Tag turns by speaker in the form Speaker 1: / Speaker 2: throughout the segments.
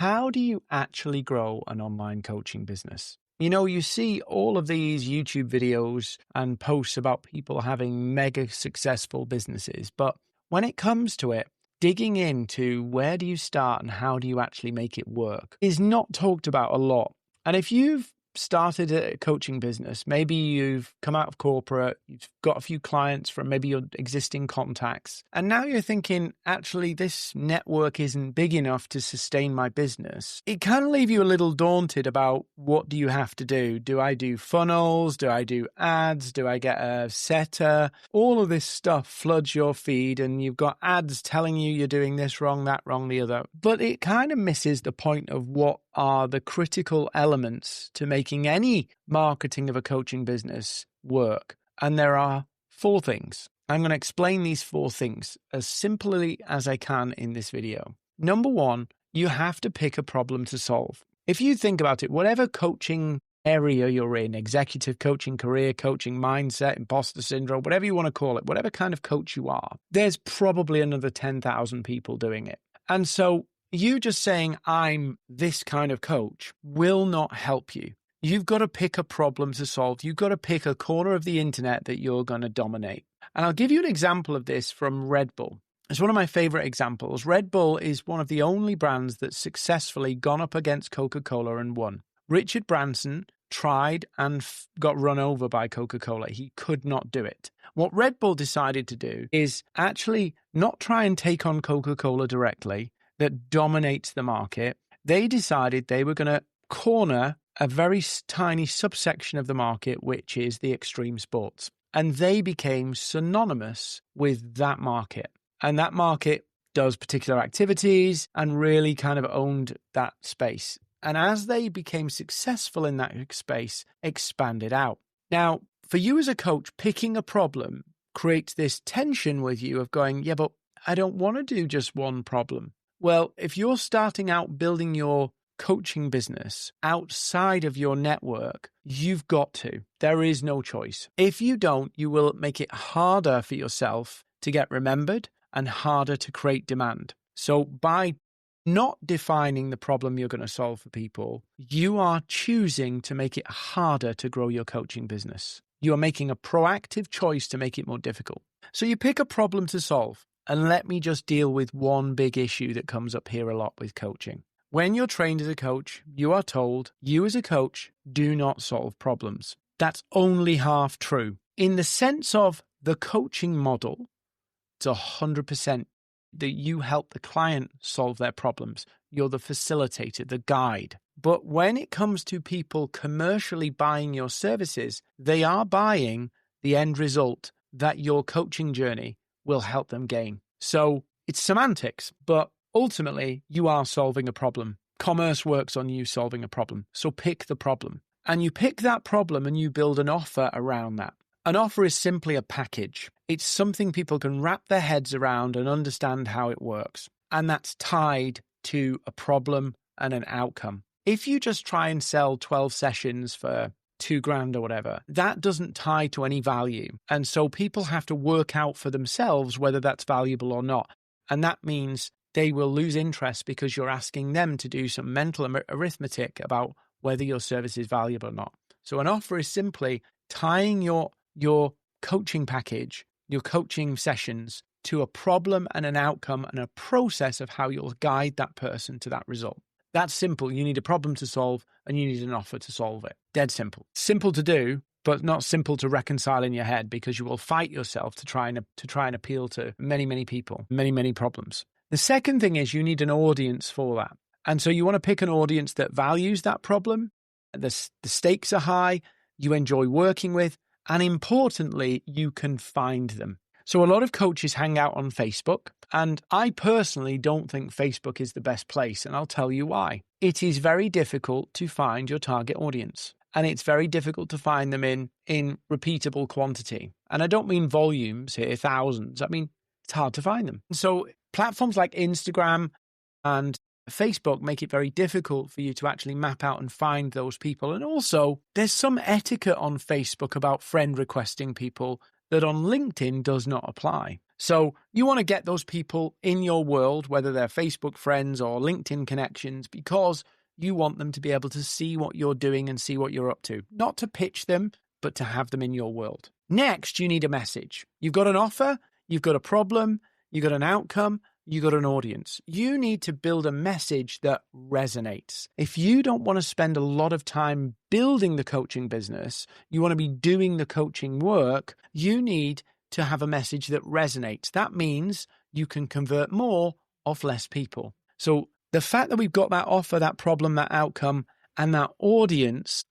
Speaker 1: How do you actually grow an online coaching business? You see all of these YouTube videos and posts about people having mega successful businesses, but when it comes to it, digging into where do you start and how do you actually make it work is not talked about a lot. And if you've started a coaching business, maybe you've come out of corporate, you've got a few clients from maybe your existing contacts, and now you're thinking, actually, this network isn't big enough to sustain my business. It can leave you a little daunted about what do you have to do? Do I do funnels? Do I do ads? Do I get a setter? All of this stuff floods your feed and you've got ads telling you you're doing this wrong, that wrong, the other. But it kind of misses the point of what are the critical elements to making any marketing of a coaching business work. And there are 4 things. I'm going to explain these 4 things as simply as I can in this video. Number 1, you have to pick a problem to solve. If you think about it, whatever coaching area you're in, executive coaching, career coaching, mindset, imposter syndrome, whatever you want to call it, whatever kind of coach you are, there's probably another 10,000 people doing it. And so you just saying, I'm this kind of coach will not help you. You've got to pick a problem to solve. You've got to pick a corner of the internet that you're going to dominate. And I'll give you an example of this from Red Bull. It's one of my favorite examples. Red Bull is one of the only brands that's successfully gone up against Coca-Cola and won. Richard Branson tried and got run over by Coca-Cola. He could not do it. What Red Bull decided to do is actually not try and take on Coca-Cola directly that dominates the market. They decided they were going to corner a very tiny subsection of the market, which is the extreme sports. And they became synonymous with that market. And that market does particular activities and really kind of owned that space. And as they became successful in that space, expanded out. Now, for you as a coach, picking a problem creates this tension with you of going, yeah, but I don't want to do just one problem. Well, if you're starting out building your coaching business outside of your network, you've got to. There is no choice. If you don't, you will make it harder for yourself to get remembered and harder to create demand. So by not defining the problem you're going to solve for people, you are choosing to make it harder to grow your coaching business. You are making a proactive choice to make it more difficult. So you pick a problem to solve. And let me just deal with one big issue that comes up here a lot with coaching. When you're trained as a coach, you are told, you as a coach do not solve problems. That's only half true. In the sense of the coaching model, it's 100% that you help the client solve their problems. You're the facilitator, the guide. But when it comes to people commercially buying your services, they are buying the end result that your coaching journey will help them gain. So it's semantics, but ultimately you are solving a problem. Commerce works on you solving a problem. So pick the problem. And you pick that problem and you build an offer around that. An offer is simply a package. It's something people can wrap their heads around and understand how it works. And that's tied to a problem and an outcome. If you just try and sell 12 sessions for $2,000 or whatever, that doesn't tie to any value. And so people have to work out for themselves whether that's valuable or not. And that means they will lose interest because you're asking them to do some mental arithmetic about whether your service is valuable or not. So an offer is simply tying your coaching package, your coaching sessions to a problem and an outcome and a process of how you'll guide that person to that result. That's simple. You need a problem to solve and you need an offer to solve it. Dead simple. Simple to do, but not simple to reconcile in your head because you will fight yourself to try and appeal to many, many people, many, many problems. The second thing is you need an audience for that. And so you want to pick an audience that values that problem. The stakes are high, you enjoy working with, and importantly, you can find them. So a lot of coaches hang out on Facebook, and I personally don't think Facebook is the best place, and I'll tell you why. It is very difficult to find your target audience, and it's very difficult to find them in repeatable quantity. And I don't mean volumes here, thousands. I mean, it's hard to find them. So platforms like Instagram and Facebook make it very difficult for you to actually map out and find those people. And also, there's some etiquette on Facebook about friend requesting people that on LinkedIn does not apply. So you want to get those people in your world, whether they're Facebook friends or LinkedIn connections, because you want them to be able to see what you're doing and see what you're up to. Not to pitch them, but to have them in your world. Next, you need a message. You've got an offer, you've got a problem, you've got an outcome, you've got an audience. You need to build a message that resonates. If you don't want to spend a lot of time building the coaching business, you want to be doing the coaching work, you need to have a message that resonates. That means you can convert more off less people. So the fact that we've got that offer, that problem, that outcome, and that audience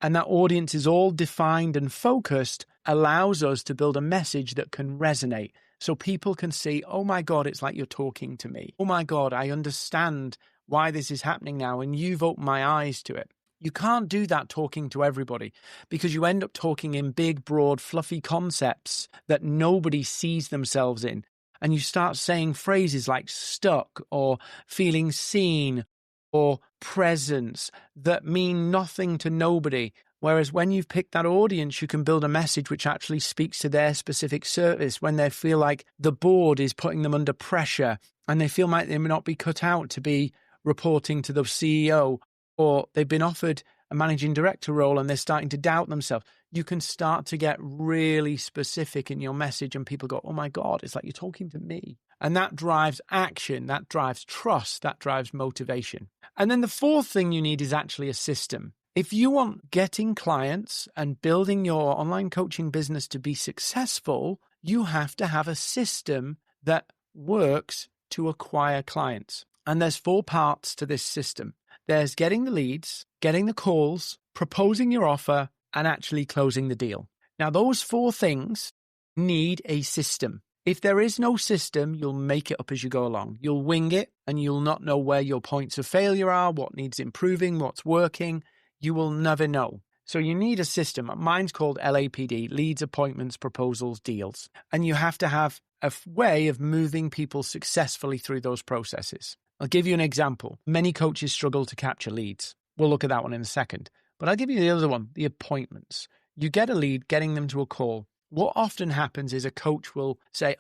Speaker 1: is all defined and focused, allows us to build a message that can resonate. So people can see, oh my God, it's like you're talking to me. Oh my God, I understand why this is happening now, and you've opened my eyes to it. You can't do that talking to everybody, because you end up talking in big, broad, fluffy concepts that nobody sees themselves in. And you start saying phrases like stuck or feeling seen or presence that mean nothing to nobody. Whereas when you've picked that audience, you can build a message which actually speaks to their specific service when they feel like the board is putting them under pressure and they feel like they may not be cut out to be reporting to the CEO, or they've been offered a managing director role and they're starting to doubt themselves. You can start to get really specific in your message and people go, oh my God, it's like you're talking to me. And that drives action, that drives trust, that drives motivation. And then the fourth thing you need is actually a system. If you want getting clients and building your online coaching business to be successful, you have to have a system that works to acquire clients. And there's 4 parts to this system. There's getting the leads, getting the calls, proposing your offer, and actually closing the deal. Now, those 4 things need a system. If there is no system, you'll make it up as you go along. You'll wing it and you'll not know where your points of failure are, what needs improving, what's working. You will never know. So you need a system. Mine's called LAPD, Leads, Appointments, Proposals, Deals. And you have to have a way of moving people successfully through those processes. I'll give you an example. Many coaches struggle to capture leads. We'll look at that one in a second. But I'll give you the other one, the appointments. You get a lead, getting them to a call. What often happens is a coach will say,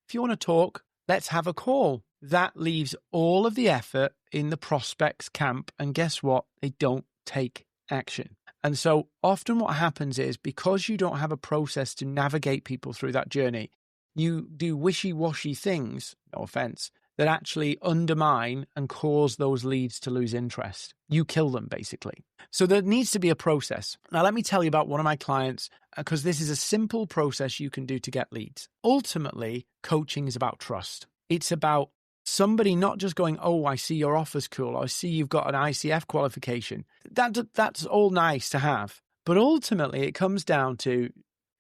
Speaker 1: if you want to talk, let's have a call. That leaves all of the effort in the prospect's camp. And guess what? They don't take action. And so often what happens is, because you don't have a process to navigate people through that journey, you do wishy-washy things, no offense, that actually undermine and cause those leads to lose interest. You kill them, basically. So there needs to be a process. Now, let me tell you about one of my clients, because this is a simple process you can do to get leads. Ultimately, coaching is about trust. It's about somebody not just going, oh, I see your offer's cool. I see you've got an ICF qualification. That's all nice to have. But ultimately, it comes down to,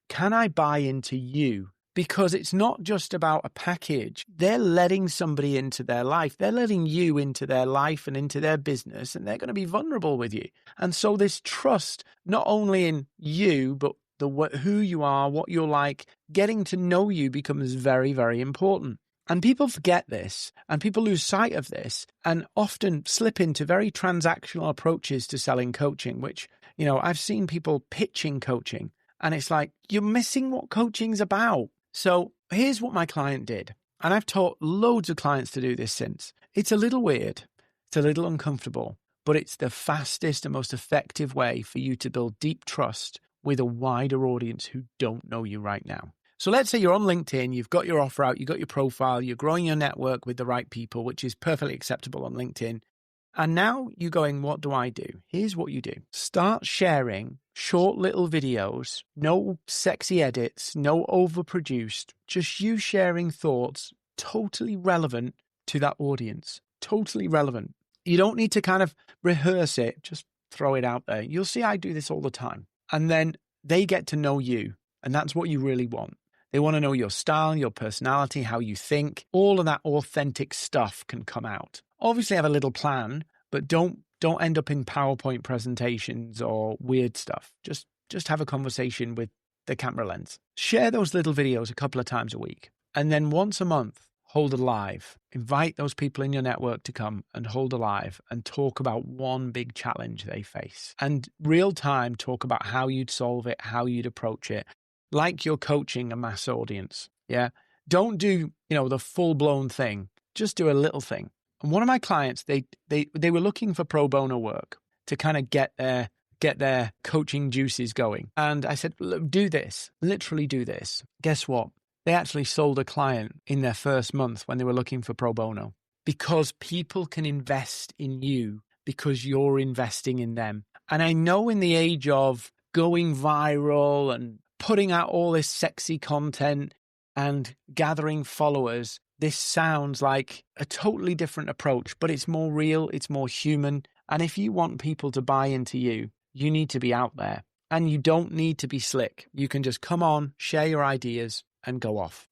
Speaker 1: can I buy into you? Because it's not just about a package. They're letting somebody into their life. They're letting you into their life and into their business, and they're going to be vulnerable with you. And so this trust, not only in you, but who you are, what you're like, getting to know you becomes very, very important. And people forget this, and people lose sight of this, and often slip into very transactional approaches to selling coaching, which, I've seen people pitching coaching, and it's like, you're missing what coaching's about. So here's what my client did. And I've taught loads of clients to do this since. It's a little weird. It's a little uncomfortable, but it's the fastest and most effective way for you to build deep trust with a wider audience who don't know you right now. So let's say you're on LinkedIn, you've got your offer out, you've got your profile, you're growing your network with the right people, which is perfectly acceptable on LinkedIn. And now you're going, what do I do? Here's what you do. Start sharing short little videos, no sexy edits, no overproduced, just you sharing thoughts totally relevant to that audience, totally relevant. You don't need to kind of rehearse it, just throw it out there. You'll see I do this all the time. And then they get to know you, and that's what you really want. They want to know your style, your personality, how you think. All of that authentic stuff can come out. Obviously have a little plan, but don't end up in PowerPoint presentations or weird stuff. Just have a conversation with the camera lens. Share those little videos a couple of times a week. And then once a month, hold a live. Invite those people in your network to come and hold a live and talk about one big challenge they face. And real time, talk about how you'd solve it, how you'd approach it. like you're coaching a mass audience. Yeah. Don't do, the full blown thing. Just do a little thing. And one of my clients, they were looking for pro bono work to kind of get their coaching juices going. And I said, look, do this, literally do this. Guess what? They actually sold a client in their first month when they were looking for pro bono, because people can invest in you because you're investing in them. And I know in the age of going viral and putting out all this sexy content and gathering followers, this sounds like a totally different approach, but it's more real, it's more human. And if you want people to buy into you, you need to be out there. And you don't need to be slick. You can just come on, share your ideas, and go off.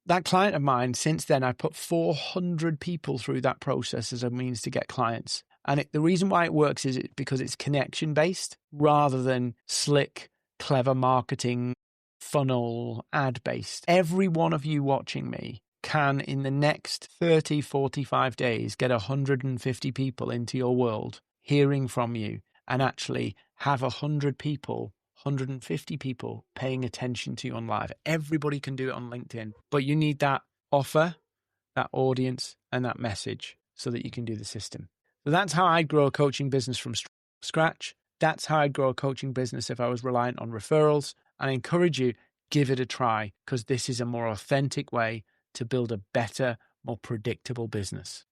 Speaker 1: That client of mine, since then, I put 400 people through that process as a means to get clients. And the reason why it works is because it's connection-based rather than slick, clever marketing, funnel, ad-based. Every one of you watching me can, in the next 30, 45 days, get 150 people into your world, hearing from you, and actually have 100 people, 150 people paying attention to you on live. Everybody can do it on LinkedIn, but you need that offer, that audience, and that message so that you can do the system. So that's how I'd grow a coaching business from scratch. That's how I'd grow a coaching business if I was reliant on referrals. And I encourage you, give it a try, because this is a more authentic way to build a better, more predictable business.